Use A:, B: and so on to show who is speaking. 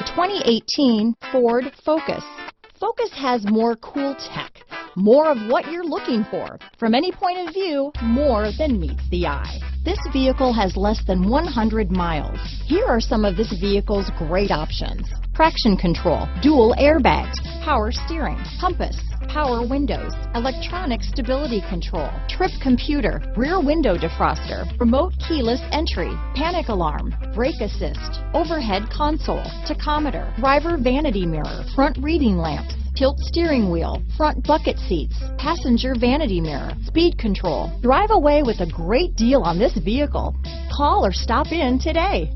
A: 2018 Ford Focus. Focus has more cool tech, more of what you're looking for. From any point of view, more than meets the eye. This vehicle has less than 100 miles. Here are some of this vehicle's great options: traction control, dual airbags, power steering, compass, power windows, electronic stability control, trip computer, rear window defroster, remote keyless entry, panic alarm, brake assist, overhead console, tachometer, driver vanity mirror, front reading lamps, tilt steering wheel, front bucket seats, passenger vanity mirror, speed control. Drive away with a great deal on this vehicle. Call or stop in today.